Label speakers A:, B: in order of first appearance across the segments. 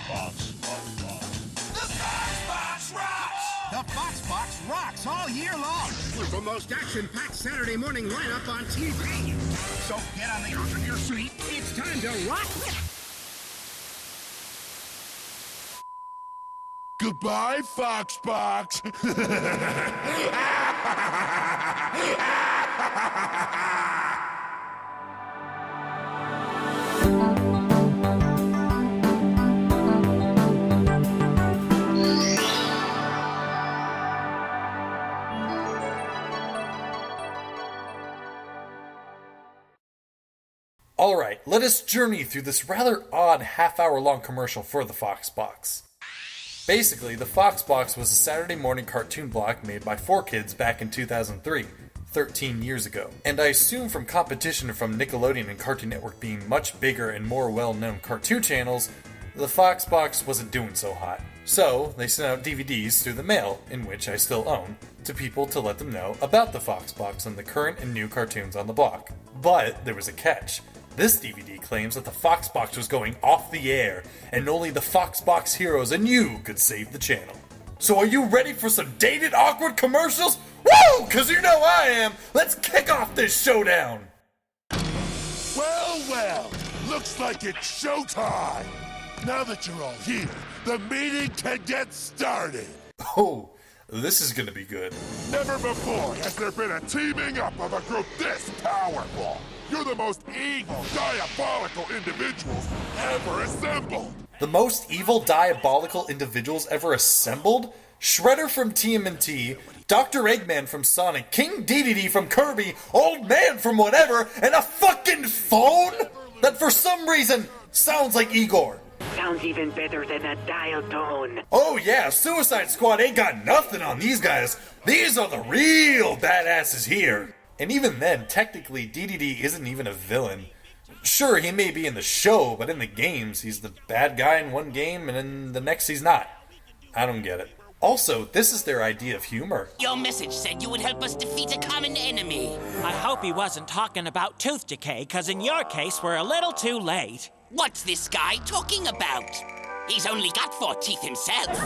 A: FoxBox rocks!
B: The FoxBox rocks all year long with the most action-packed Saturday morning lineup on TV. So get on the edge of your seat. It's time to rock.
A: Goodbye, FoxBox.
C: Alright, let us journey through this rather odd half-hour-long commercial for the FoxBox. Basically, the FoxBox was a Saturday morning cartoon block made by 4Kids back in 2003, 13 years ago. And I assume from competition from Nickelodeon and Cartoon Network being much bigger and more well-known cartoon channels, the FoxBox wasn't doing so hot. So, they sent out DVDs through the mail, in which I still own, to people to let them know about the FoxBox and the current and new cartoons on the block. But there was a catch. This DVD claims that the FoxBox was going off the air, and only the FoxBox heroes and you could save the channel. So are you ready for some dated, awkward commercials? Woo! Cause you know I am! Let's kick off this showdown!
A: Well, looks like it's showtime. Now that you're all here, the meeting can get started.
C: Oh, this is gonna be good.
A: Never before has there been a teaming up of a group this powerful. You're the most evil, diabolical individuals ever assembled!
C: The most evil, diabolical individuals ever assembled? Shredder from TMNT, Dr. Eggman from Sonic, King Dedede from Kirby, Old Man from whatever, and a fucking phone? That for some reason sounds like Igor.
D: Sounds even better than a dial tone.
C: Oh yeah, Suicide Squad ain't got nothing on these guys. These are the real badasses here. And even then, technically, Dedede isn't even a villain. Sure, he may be in the show, but in the games, he's the bad guy in one game, and in the next he's not. I don't get it. Also, this is their idea of humor.
E: Your message said you would help us defeat a common enemy.
F: I hope he wasn't talking about tooth decay, because in your case, we're a little too late.
E: What's this guy talking about? He's only got 4 teeth himself.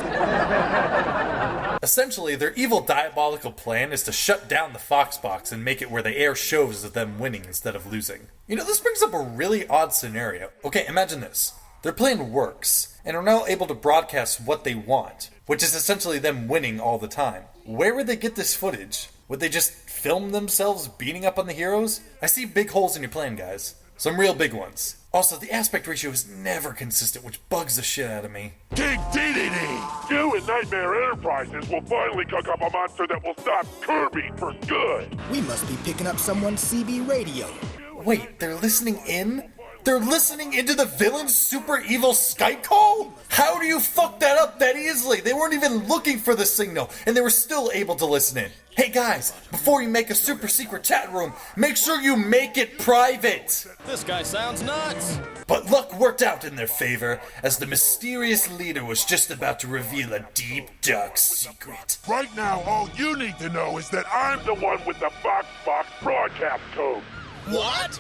C: Essentially, their evil diabolical plan is to shut down the FoxBox and make it where they air shows of them winning instead of losing. You know, this brings up a really odd scenario. Okay, imagine this. Their plan works, and are now able to broadcast what they want, which is essentially them winning all the time. Where would they get this footage? Would they just film themselves beating up on the heroes? I see big holes in your plan, guys. Some real big ones. Also, the aspect ratio is never consistent, which bugs the shit out of me.
A: King Dedede! You and Nightmare Enterprises will finally cook up a monster that will stop Kirby for good!
B: We must be picking up someone's CB radio.
C: Wait, they're listening in? They're listening into the villain's super evil Skype call? How do you fuck that up that easily? They weren't even looking for the signal, and they were still able to listen in. Hey guys, before you make a super secret chat room, make sure you make it private!
G: This guy sounds nuts!
C: But luck worked out in their favor, as the mysterious leader was just about to reveal a deep, dark secret.
A: Right now, all you need to know is that I'm the one with the FoxBox broadcast code.
G: What?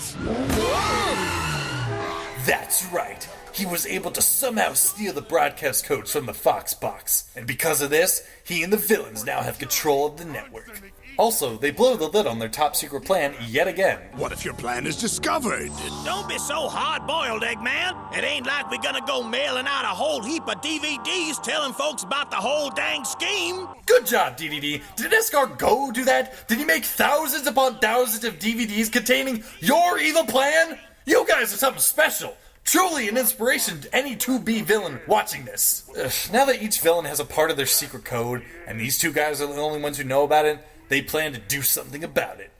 C: That's right. He was able to somehow steal the broadcast codes from the FoxBox. And because of this, he and the villains now have control of the network. Also, they blow the lid on their top secret plan yet again.
A: What if your plan is discovered?
F: Don't be so hard-boiled, Eggman. It ain't like we're gonna go mailing out a whole heap of DVDs telling folks about the whole dang scheme.
C: Good job, DDD. Did Escargot do that? Did he make thousands upon thousands of DVDs containing your evil plan? You guys are something special. Truly an inspiration to any 2B villain watching this. Now that each villain has a part of their secret code, and these two guys are the only ones who know about it, they plan to do something about it.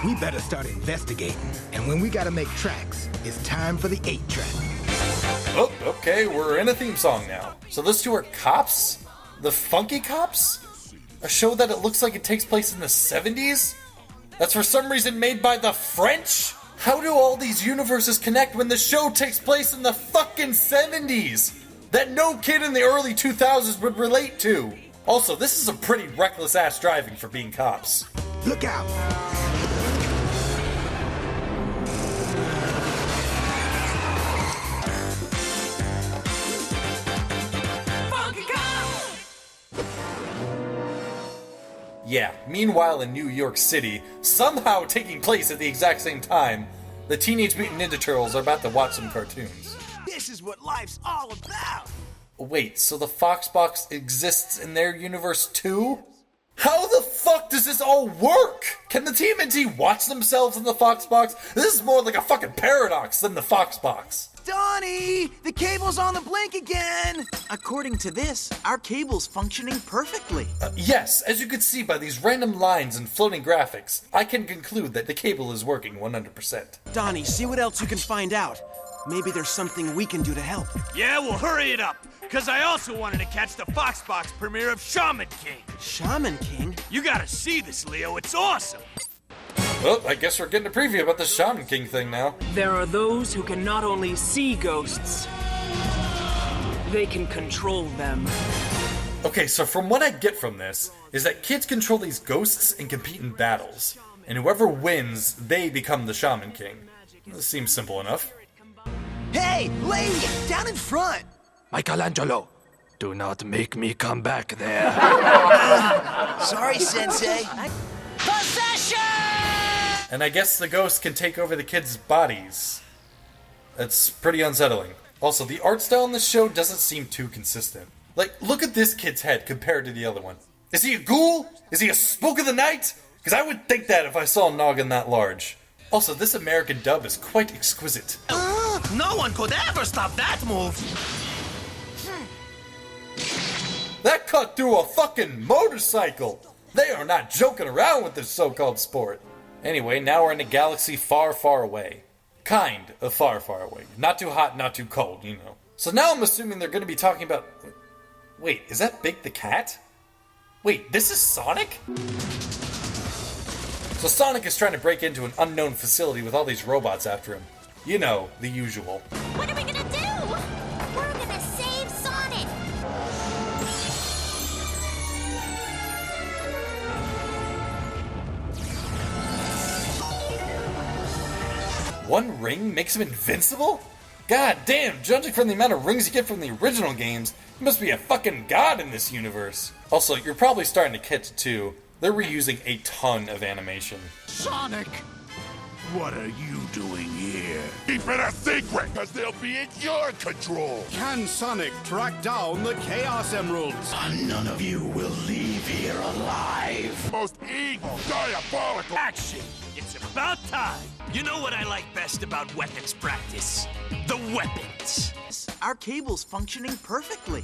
B: We better start investigating. And when we gotta make tracks, it's time for the 8-track.
C: Oh, okay, we're in a theme song now. So those two are cops? The Funky Cops? A show that it looks like it takes place in the 70s? That's for some reason made by the French? How do all these universes connect when the show takes place in the fucking 70s? That no kid in the early 2000s would relate to. Also, this is some pretty reckless-ass driving for being cops.
B: Look out!
C: Yeah, meanwhile in New York City, somehow taking place at the exact same time, the Teenage Mutant Ninja Turtles are about to watch some cartoons.
F: This is what life's all about.
C: Wait, so the FoxBox exists in their universe too? How the fuck does this all work? Can the TMNT watch themselves in the FoxBox? This is more like a fucking paradox than the FoxBox.
H: Donnie! The cable's on the blink again! According to this, our cable's functioning perfectly.
C: Yes, as you can see by these random lines and floating graphics, I can conclude that the cable is working 100%.
H: Donnie, see what else you can find out. Maybe there's something we can do to help.
F: Yeah, well, hurry it up, because I also wanted to catch the FoxBox premiere of Shaman King.
H: Shaman King?
F: You gotta see this, Leo. It's awesome.
C: Well, I guess we're getting a preview about the Shaman King thing now.
I: There are those who can not only see ghosts, they can control them.
C: Okay, so from what I get from this, is that kids control these ghosts and compete in battles. And whoever wins, they become the Shaman King. This seems simple enough.
H: Hey, lady, down in front!
G: Michelangelo, do not make me come back there.
H: Sorry, Sensei.
E: Possession!
C: And I guess the ghosts can take over the kids' bodies. That's pretty unsettling. Also, the art style in this show doesn't seem too consistent. Like, look at this kid's head compared to the other one. Is he a ghoul? Is he a spook of the night? Because I would think that if I saw a noggin that large. Also, this American dub is quite exquisite.
F: No one could ever stop that move.
C: That cut through a fucking motorcycle! They are not joking around with this so-called sport. Anyway, now we're in a galaxy far, far away. Kind of far, far away. Not too hot, not too cold, you know. So now I'm assuming they're going to be talking about... Wait, is that Big the Cat? Wait, this is Sonic? So Sonic is trying to break into an unknown facility with all these robots after him. You know, the usual.
J: What are we gonna do? We're gonna save Sonic!
C: One ring makes him invincible? God damn, judging from the amount of rings you get from the original games, you must be a fucking god in this universe. Also, you're probably starting to catch too. They're reusing a ton of animation.
A: Sonic! What are you doing here? Keep it a secret, because they'll be in your control!
B: Can Sonic track down the Chaos Emeralds?
F: None of you will leave here alive.
A: Most evil, diabolical
F: Action! It's about time. You know what I like best about weapons practice? The weapons.
H: Our cable's functioning perfectly.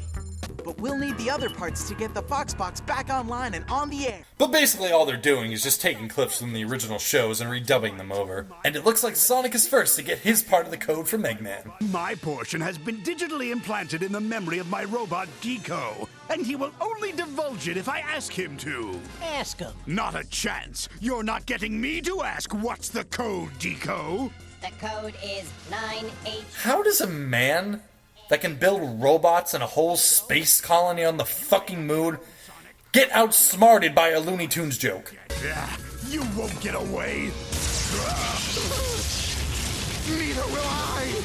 H: But we'll need the other parts to get the FoxBox back online and on the air.
C: But basically all they're doing is just taking clips from the original shows and redubbing them over. And it looks like Sonic is first to get his part of the code from Eggman.
B: My portion has been digitally implanted in the memory of my robot Deco, and he will only divulge it if I ask him to.
E: Ask him.
B: Not a chance. You're not getting me to ask what's the code, Deco.
J: The code is 98.
C: How does a man that can build robots and a whole space colony on the fucking moon get outsmarted by a Looney Tunes joke?
B: Yeah, you won't get away. Neither will I.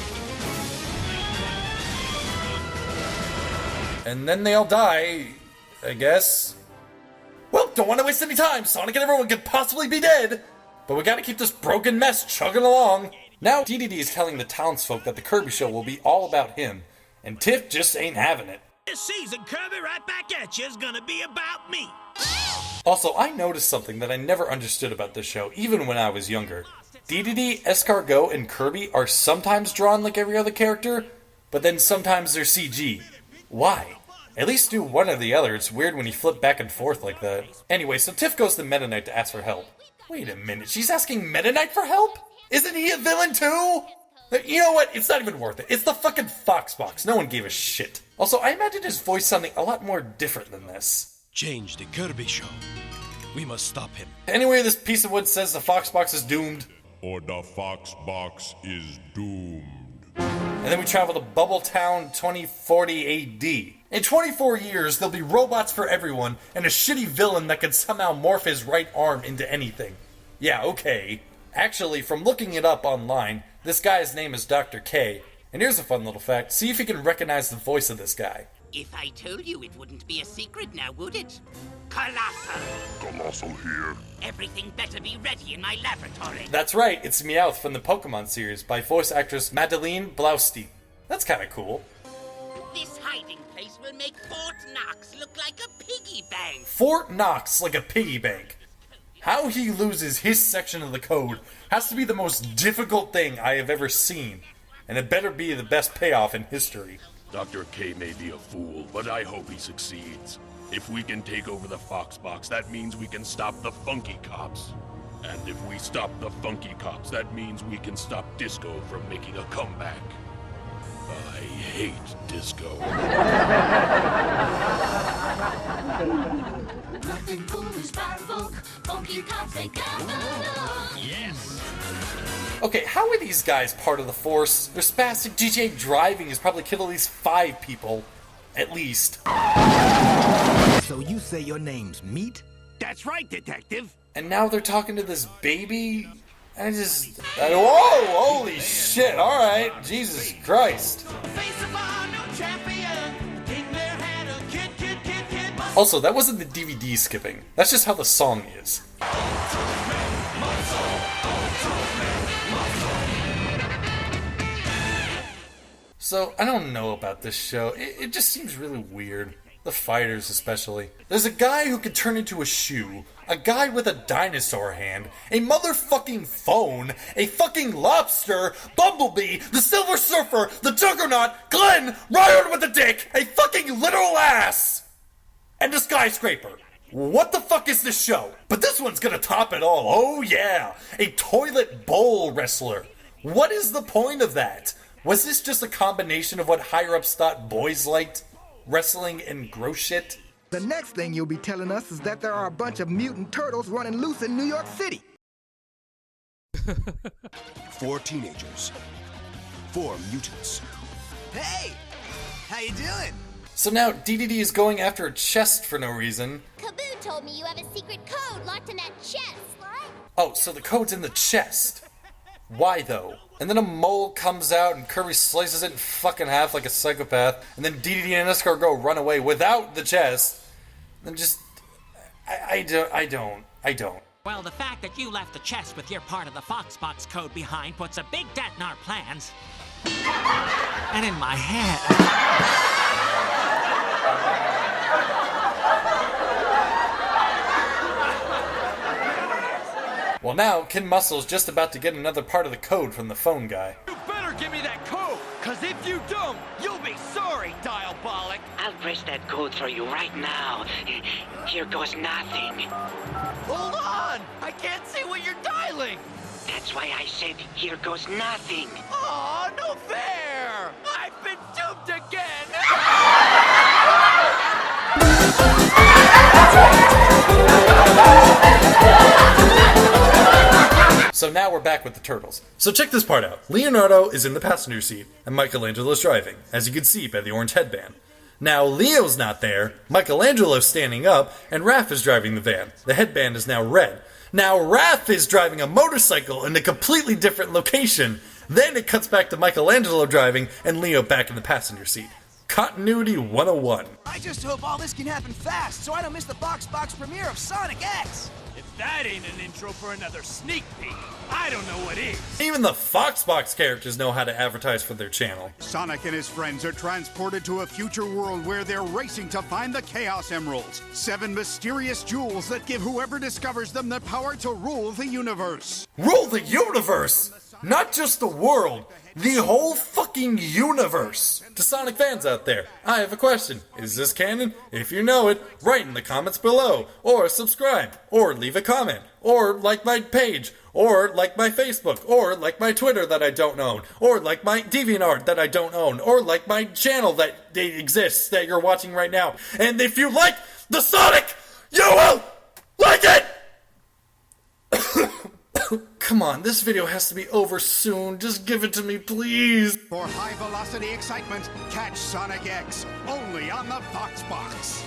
C: And then they all die, I guess. Well, don't want to waste any time. Sonic and everyone could possibly be dead. But we gotta keep this broken mess chugging along. Now DDD is telling the townsfolk that the Kirby show will be all about him. And Tiff just ain't having it.
F: This season, Kirby Right Back At You is gonna be about me.
C: Also, I noticed something that I never understood about this show, even when I was younger. DDD, Escargot, and Kirby are sometimes drawn like every other character, but then sometimes they're CG. Why? At least do one or the other. It's weird when you flip back and forth like that. Anyway, so Tiff goes to Meta Knight to ask for help. Wait a minute, she's asking Meta Knight for help? Isn't he a villain too? You know what? It's not even worth it. It's the fucking FoxBox. No one gave a shit. Also, I imagine his voice sounding a lot more different than this.
G: Change the Kirby show. We must stop him.
C: Anyway, this piece of wood says the FoxBox is doomed.
A: Or the FoxBox is doomed.
C: And then we travel to Bubble Town 2040 AD. In 24 years, there'll be robots for everyone and a shitty villain that can somehow morph his right arm into anything. Yeah, okay. Actually, from looking it up online, this guy's name is Dr. K. And here's a fun little fact. See if you can recognize the voice of this guy.
E: If I told you, it wouldn't be a secret now, would it? Colossal.
A: Colossal here.
E: Everything better be ready in my laboratory.
C: That's right, it's Meowth from the Pokemon series by voice actress Madeleine Blaustein. That's kinda cool.
E: This hiding place will make Fort Knox look like a piggy bank.
C: Fort Knox like a piggy bank. How he loses his section of the code has to be the most difficult thing I have ever seen. And it better be the best payoff in history.
K: Dr. K may be a fool, but I hope he succeeds. If we can take over the FoxBox, that means we can stop the Funky Cops. And if we stop the Funky Cops, that means we can stop Disco from making a comeback. I hate Disco.
J: Nothing foolish, powerful. Funky cops, they got the look.
K: Yes!
C: Okay, how are these guys part of the force? Their spastic GTA driving has probably killed at least 5 people. At least.
B: So you say your name's Meat?
F: That's right, Detective.
C: And now they're talking to this baby? Whoa! Holy shit, alright. Jesus Christ. Also, that wasn't the DVD skipping. That's just how the song is. So, I don't know about this show. It just seems really weird. The fighters, especially. There's a guy who can turn into a shoe, a guy with a dinosaur hand, a motherfucking phone, a fucking lobster, Bumblebee, the Silver Surfer, the Juggernaut, Glenn, Ryan with a dick, a fucking literal ass, and a skyscraper. What the fuck is this show? But this one's gonna top it all. Oh yeah, a toilet bowl wrestler. What is the point of that? Was this just a combination of what higher-ups thought boys liked? Wrestling and gross shit?
B: The next thing you'll be telling us is that there are a bunch of mutant turtles running loose in New York City.
L: 4 teenagers. 4 mutants.
H: Hey! How you doing?
C: So now DDD is going after a chest for no reason.
J: Kaboo told me you have a secret code locked in that chest. What?
C: Oh, so the code's in the chest. Why though? And then a mole comes out and Kirby slices it in fucking half like a psychopath, and then DDD and Escargot run away without the chest. And just... I don't.
M: Well, the fact that you left the chest with your part of the FoxBox code behind puts a big dent in our plans. And in my head.
C: Well, now, Ken Muscle's just about to get another part of the code from the phone guy.
N: You better give me that code, cause if you don't, you'll be sorry, Diabolic.
D: I'll press that code for you right now. Here goes nothing.
N: Hold on! I can't see what you're dialing!
D: That's why I said, here goes nothing.
N: Aw, no fair! I've been duped again!
C: So now we're back with the turtles. So check this part out. Leonardo is in the passenger seat, and Michelangelo's driving, as you can see by the orange headband. Now Leo's not there, Michelangelo's standing up, and Raph is driving the van. The headband is now red. Now Raph is driving a motorcycle in a completely different location. Then it cuts back to Michelangelo driving, and Leo back in the passenger seat. Continuity 101.
H: I just hope all this can happen fast, so I don't miss the FoxBox premiere of Sonic X.
F: If that ain't an intro for another sneak peek, I don't know what is.
C: Even the FoxBox characters know how to advertise for their channel.
O: Sonic and his friends are transported to a future world where they're racing to find the Chaos Emeralds, 7 mysterious jewels that give whoever discovers them the power to rule the universe.
C: Rule the universe! Not just the world, the whole fucking universe! To Sonic fans out there, I have a question. Is this canon? If you know it, write in the comments below, or subscribe, or leave a comment, or like my page, or like my Facebook, or like my Twitter that I don't own, or like my DeviantArt that I don't own, or like my channel that exists that you're watching right now. And if you like the Sonic, you will like it! Come on, this video has to be over soon. Just give it to me, please.
O: For high-velocity excitement, catch Sonic X, only on the FoxBox.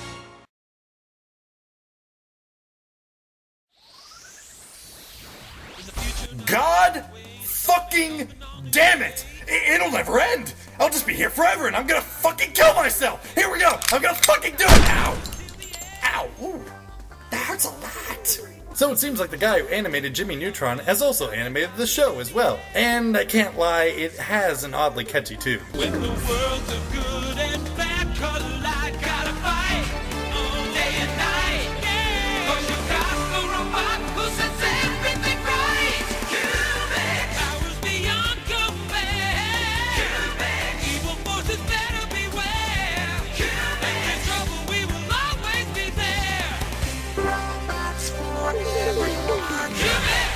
C: God fucking damn it! It'll never end! I'll just be here forever and I'm gonna fucking kill myself! Here we go! I'm gonna fucking do it! Ow! Ow! Ooh. That's a lot! So it seems like the guy who animated Jimmy Neutron has also animated the show as well. And I can't lie, it has an oddly catchy tune.
J: When the world's of good and bad, color light, gotta fight day and night. Cause you got the robot who sets everything right. Cubic, powers beyond compare. Cubic, evil forces better beware. Cubic, in trouble we will always be there. Robots for everyone. Cubic.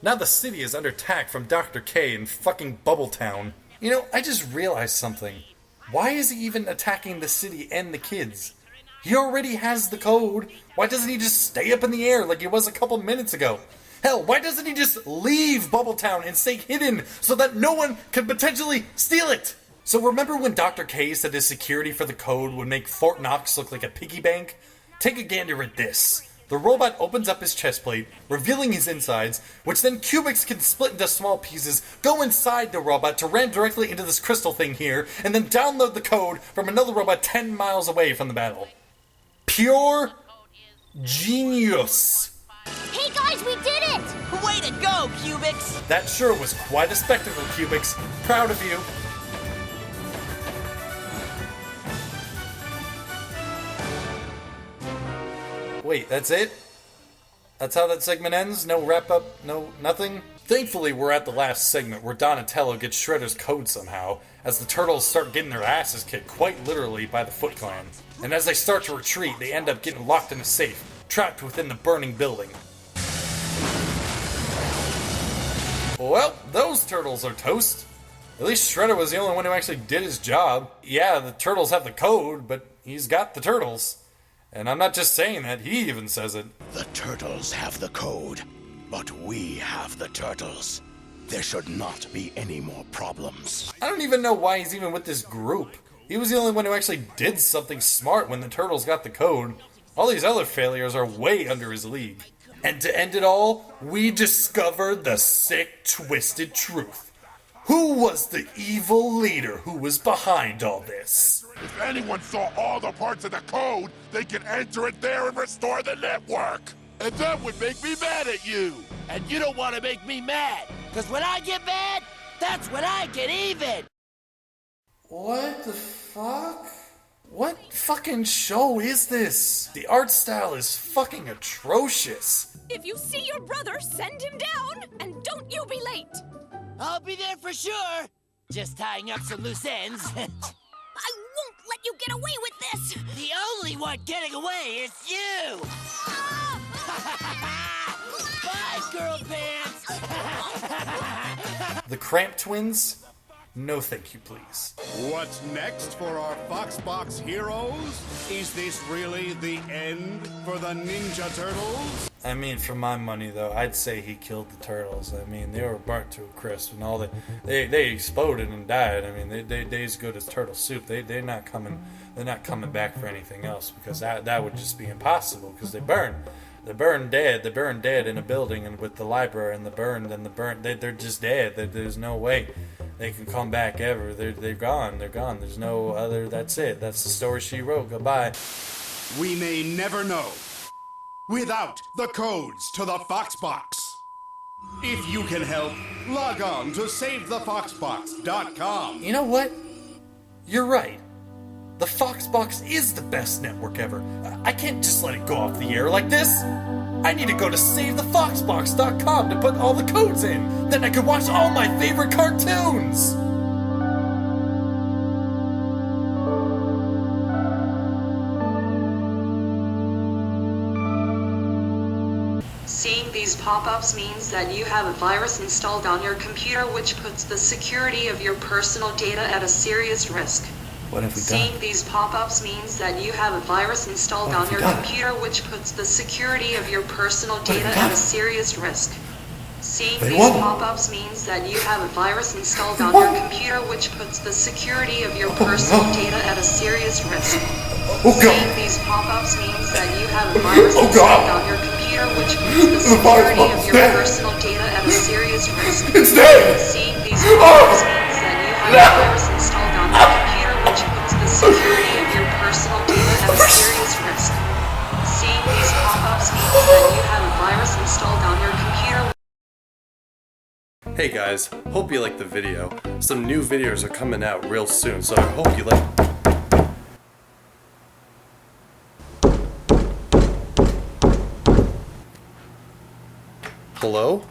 C: Now the city is under attack from Dr. K in fucking Bubbletown. You know, I just realized something. Why is he even attacking the city and the kids? He already has the code. Why doesn't he just stay up in the air like he was a couple minutes ago? Hell, why doesn't he just leave Bubbletown and stay hidden so that no one could potentially steal it? So remember when Dr. K said his security for the code would make Fort Knox look like a piggy bank? Take a gander at this. The robot opens up his chest plate, revealing his insides, which then cubics can split into small pieces, go inside the robot to ram directly into this crystal thing here, and then download the code from another robot 10 miles away from the battle. Pure genius.
J: Hey guys, we did it!
E: Way to go, Cubics!
C: That sure was quite a spectacle, Cubics. Proud of you. Wait, that's it? That's how that segment ends? No wrap-up? No nothing? Thankfully, we're at the last segment where Donatello gets Shredder's code somehow, as the Turtles start getting their asses kicked quite literally by the Foot Clan. And as they start to retreat, they end up getting locked in a safe, trapped within the burning building. Well, those Turtles are toast. At least Shredder was the only one who actually did his job. Yeah, the Turtles have the code, but he's got the Turtles. And I'm not just saying that, he even says it.
L: The Turtles have the code, but we have the Turtles. There should not be any more problems.
C: I don't even know why he's even with this group. He was the only one who actually did something smart when the Turtles got the code. All these other failures are way under his league. And to end it all, we discovered the sick, twisted truth. Who was the evil leader who was behind all this?
A: If anyone saw all the parts of the code, they can enter it there and restore the network.
P: And that would make me mad at you. And you don't want to make me mad. Because when I get mad, that's when I get even.
C: What the fuck? What fucking show is this? The art style is fucking atrocious.
Q: If you see your brother, send him down, and don't you be late.
P: I'll be there for sure. Just tying up some loose ends.
Q: I won't let you get away with this.
P: The only one getting away is you. Bye, girl pants.
C: The Cramp Twins? No thank you, please.
O: What's next for our FoxBox heroes? Is this really the end for the Ninja Turtles?
C: I mean, for my money, though, I'd say he killed the Turtles. I mean, they were burnt to a crisp, and all they exploded and died. I mean, they as good as turtle soup. They're not coming back for anything else, because that would just be impossible, because they burn. They're burned dead. They're burned dead in a building, and with the library and they're just dead. There's no way they can come back ever. They're gone. They're gone. There's no other. That's it. That's the story she wrote. Goodbye.
O: We may never know without the codes to the FoxBox. If you can help, log on to SaveTheFoxBox.com.
C: You know what? You're right. The FoxBox is the best network ever. I can't just let it go off the air like this. I need to go to SaveTheFoxBox.com to put all the codes in. Then I can watch all my favorite cartoons.
R: Seeing these pop-ups means that you have a virus installed on your computer which puts the security of your personal data at a serious risk.
C: What have we done?
R: Seeing these pop-ups means that you have a virus installed on your computer which puts the security of your personal data at a serious risk. Seeing these pop-ups means that you have a virus installed on your computer which puts the security of your personal data at a serious risk. Seeing these pop-ups means that you have a virus installed on your computer which puts the security of your personal data at a serious risk.
C: It's dead!
R: Seeing these pop-ups means that you have a virus installed on your computer which puts the security of your personal data at a serious risk. Seeing these pop-ups means
C: Hey guys, hope you liked the video. Some new videos are coming out real soon, so I hope you like. Hello?